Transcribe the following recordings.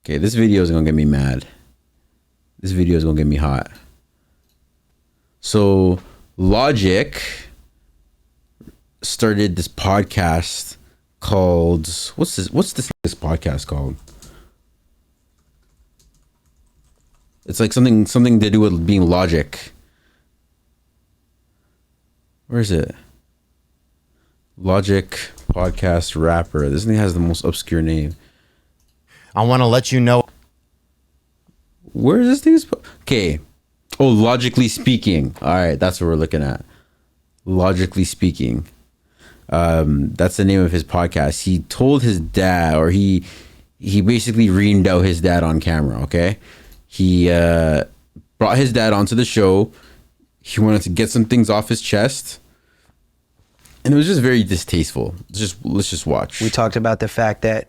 Okay, this video is gonna get me mad. This video is gonna get me hot. So Logic started this podcast called what's this podcast called? It's like something to do with being Logic. Where is it? Logic podcast rapper. This thing has the most obscure name. I want to let you know. Where is this thing? Okay. Oh, Logically Speaking. All right, that's what we're looking at. Logically Speaking. That's the name of his podcast. He told his dad, or he basically reamed out his dad on camera. Okay, he brought his dad onto the show. He wanted to get some things off his chest, and it was just very distasteful. Let's just watch. We talked about the fact that,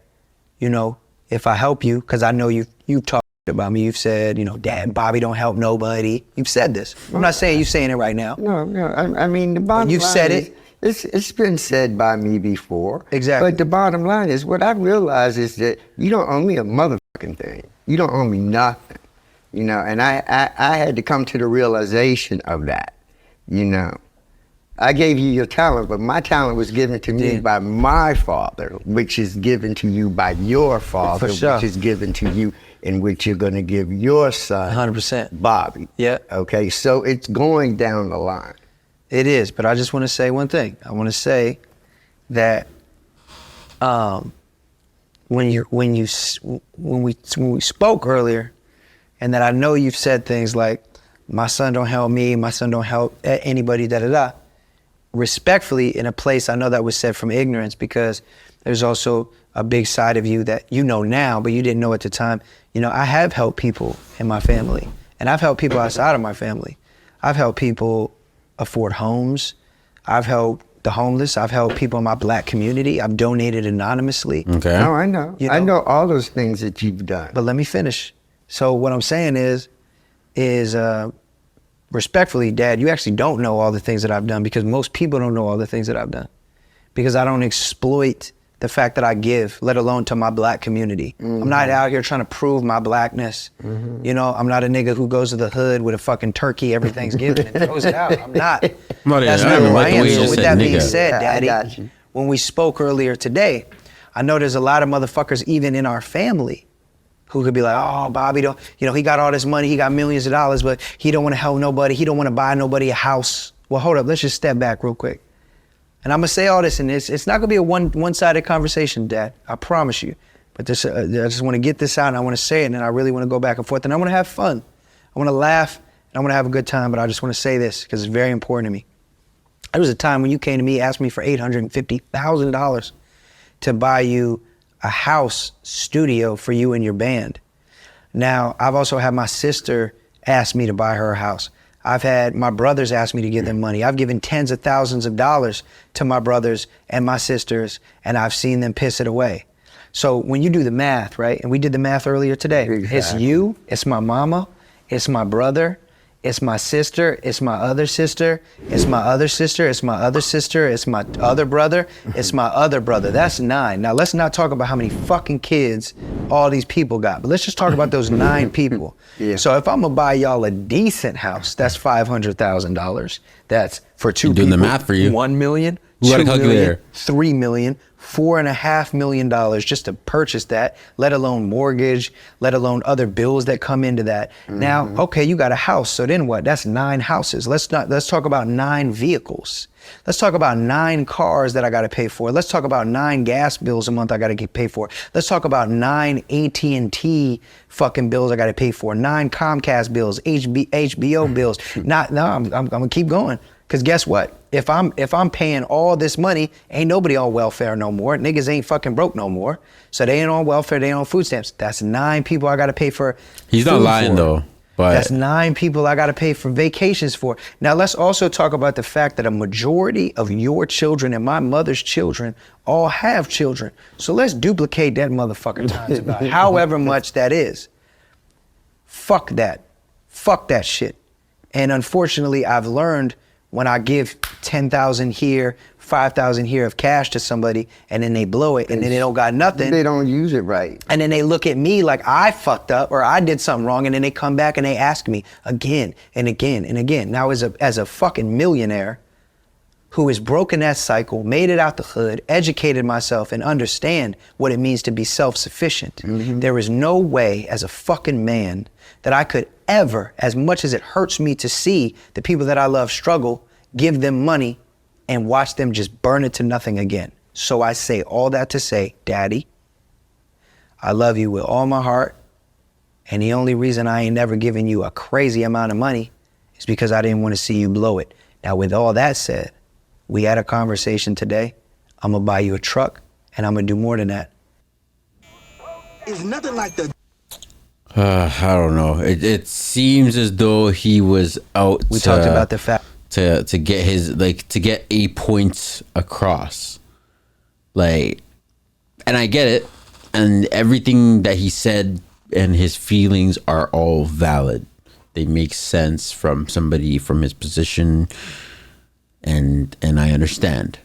you know, if I help you, because I know you've talked about me. You've said, you know, Dad, Bobby don't help nobody. You've said this. I'm not saying you're saying it right now. No. I mean, the bottom you've line said is, it. It's been said by me before. Exactly. But the bottom line is, what I realize is that you don't owe me a motherfucking thing. You don't owe me nothing. You know, and I had to come to the realization of that. You know, I gave you your talent, but my talent was given to me by my father, which is given to you by your father, sure. which is given to you, in which you're going to give your son, 100%. Bobby. Yeah. Okay, so it's going down the line. It is, but I just want to say one thing. I want to say that when we spoke earlier, and that I know you've said things like, my son don't help me, my son don't help anybody, da-da-da. Respectfully, in a place I know that was said from ignorance, because there's also a big side of you that you know now, but you didn't know at the time. You know, I have helped people in my family, and I've helped people outside of my family. I've helped people afford homes. I've helped the homeless. I've helped people in my black community. I've donated anonymously. Okay. No, I know. You know? I know all those things that you've done. But let me finish. So what I'm saying is respectfully, Dad, you actually don't know all the things that I've done, because most people don't know all the things that I've done, because I don't exploit the fact that I give, let alone to my black community. I'm not out here trying to prove my blackness. You know, I'm not a nigga who goes to the hood with a fucking turkey every Thanksgiving and throws it out. I'm not. That's not who I am. So with that being said, Daddy, I got you. when we spoke earlier today, I know there's a lot of motherfuckers even in our family who could be like, oh, Bobby don't, you know, he got all this money, he got millions of dollars, but he don't want to help nobody, he don't want to buy nobody a house. Well, hold up, let's just step back real quick. And I'm gonna say all this, and it's not gonna be a one-sided conversation, Dad, I promise you. But this, I just wanna get this out, and I wanna say it, and I really wanna go back and forth, and I wanna have fun. I wanna laugh, and I wanna have a good time, but I just wanna say this, because it's very important to me. There was a time when you came to me, asked me for $850,000 to buy you a house studio for you and your band. Now, I've also had my sister ask me to buy her a house. I've had my brothers ask me to give them money. I've given tens of thousands of dollars to my brothers and my sisters, and I've seen them piss it away. So when you do the math, right, and we did the math earlier today, Exactly. It's you, it's my mama, it's my brother, it's my sister, it's my other sister, it's my other sister, it's my other sister, it's my other brother, it's my other brother. That's 9. Now let's not talk about how many fucking kids all these people got, but let's just talk about those 9 people. Yeah. So if I'm gonna buy y'all a decent house, that's $500,000. That's for 2 I'm people. doing the math for you. 1 million, Who got a 2 million, calculator? 3 million, $4.5 million just to purchase that, let alone mortgage, let alone other bills that come into that. Now, okay, you got a house, so then what? That's 9 houses. Let's talk about 9 vehicles. Let's talk about 9 cars that I gotta pay for. Let's talk about 9 gas bills a month I gotta pay for. Let's talk about 9 AT&T fucking bills I gotta pay for, 9 Comcast bills, HBO bills. I'm gonna keep going. Cause guess what? If I'm paying all this money, ain't nobody on welfare no more. Niggas ain't fucking broke no more. So they ain't on welfare, they ain't on food stamps. That's 9 people I gotta pay for. He's not food lying for. though. But That's 9 people I gotta pay for vacations for. Now let's also talk about the fact that a majority of your children and my mother's children all have children. So let's duplicate that motherfucker times about however much that is. Fuck that. Fuck that shit. And unfortunately, I've learned when I give 10,000 here, 5,000 here of cash to somebody, and then they blow it, and then they don't got nothing. They don't use it right. And then they look at me like I fucked up or I did something wrong, and then they come back and they ask me again and again and again. Now, as a fucking millionaire who has broken that cycle, made it out the hood, educated myself, and understand what it means to be self-sufficient, there is no way as a fucking man that I could ever, as much as it hurts me to see the people that I love struggle, give them money and watch them just burn it to nothing again. So I say all that to say, Daddy, I love you with all my heart, and the only reason I ain't never given you a crazy amount of money is because I didn't want to see you blow it. Now, with all that said, we had a conversation today. I'm gonna buy you a truck, and I'm gonna do more than that. It's nothing like the I don't know. It seems as though he was out. We talked about the fact to get his to get a point across, and I get it, and everything that he said and his feelings are all valid. They make sense from somebody from his position, and I understand.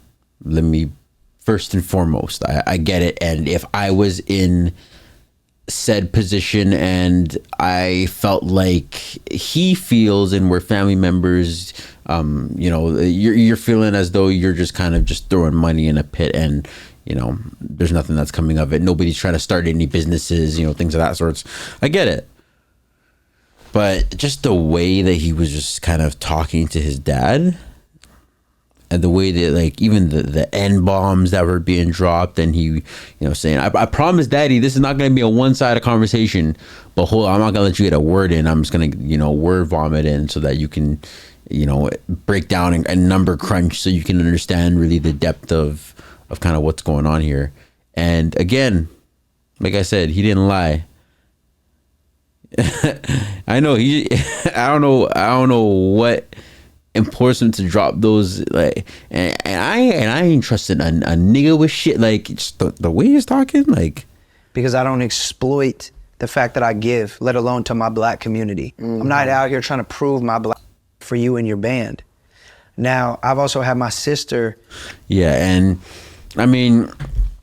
Let me first and foremost, I get it, and if I was in said position and I felt like he feels, and we're family members, you're feeling as though you're just kind of just throwing money in a pit, and there's nothing that's coming of it. Nobody's trying to start any businesses, things of that sorts. I get it, but just the way that he was just kind of talking to his dad, and the way that even the N bombs that were being dropped, and he saying, I promise Daddy, this is not going to be a one-sided conversation, but hold on, I'm not going to let you get a word in. I'm just going to word vomit in so that you can break down and number crunch so you can understand really the depth of kind of what's going on here. And again, like I said, he didn't lie. I know I don't know what implores him to drop those, and I ain't trusting a nigga with shit, just the way he's talking, because I don't exploit the fact that I give, let alone to my black community. I'm not out here trying to prove my black for you and your band. Now, I've also had my sister. Yeah, and I mean,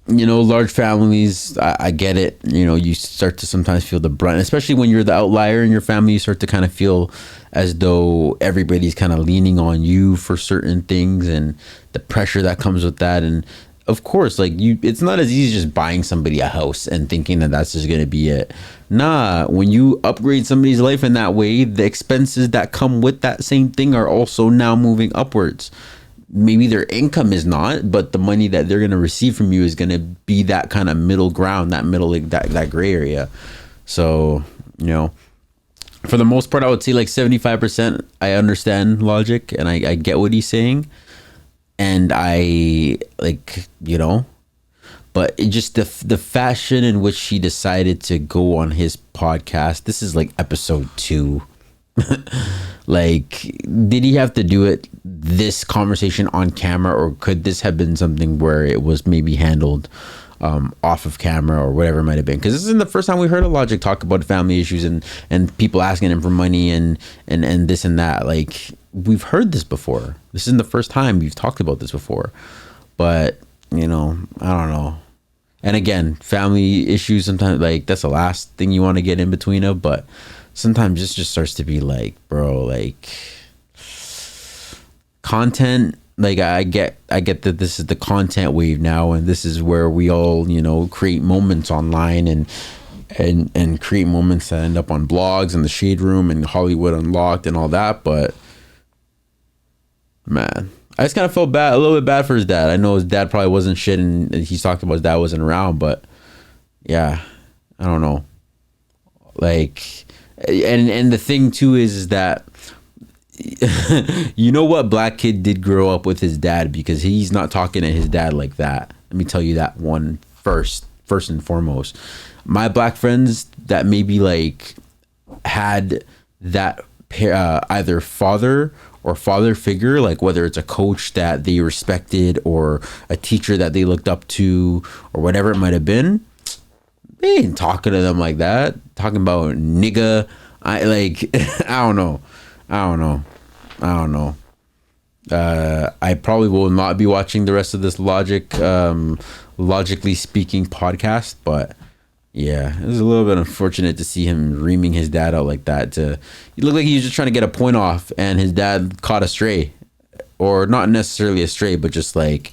large families, I get it. You start to sometimes feel the brunt, especially when you're the outlier in your family. You start to kind of feel as though everybody's kind of leaning on you for certain things, and the pressure that comes with that. And of course, it's not as easy as just buying somebody a house and thinking that that's just going to be it. Nah, when you upgrade somebody's life in that way, the expenses that come with that same thing are also now moving upwards. Maybe their income is not, but the money that they're going to receive from you is going to be that kind of middle ground, that gray area. So, for the most part, I would say 75%, I understand logic and I get what he's saying. And I but it just the fashion in which he decided to go on his podcast. This is episode 2. Did he have to do this conversation on camera, or could this have been something where it was maybe handled off of camera or whatever it might have been? Because this isn't the first time we heard of Logic talk about family issues and people asking him for money and this and that. We've heard this before. This isn't the first time we've talked about this before, but I don't know. And again, family issues sometimes that's the last thing you want to get in between of, but sometimes this just starts to be content. I get that this is the content wave now, and this is where we all create moments online and create moments that end up on blogs and the Shade Room and Hollywood Unlocked and all that. But man, I just kind of felt a little bit bad for his dad. I know his dad probably wasn't shit, and he's talked about his dad wasn't around, but yeah, I don't know. And the thing too is that what black kid did grow up with his dad, because he's not talking to his dad like that. Let me tell you that one first and foremost. My black friends that maybe had that either father or father figure, whether it's a coach that they respected or a teacher that they looked up to or whatever it might have been, they ain't talking to them like that, talking about nigga. I don't know. I probably will not be watching the rest of this logically speaking podcast, but yeah, it was a little bit unfortunate to see him reaming his dad out like that. He looked like he was just trying to get a point off, and his dad caught a stray, or not necessarily a stray, but just like,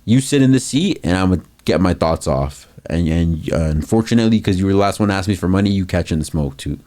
you sit in the seat and I'm gonna get my thoughts off. And unfortunately, because you were the last one to ask me for money, you catching the smoke too.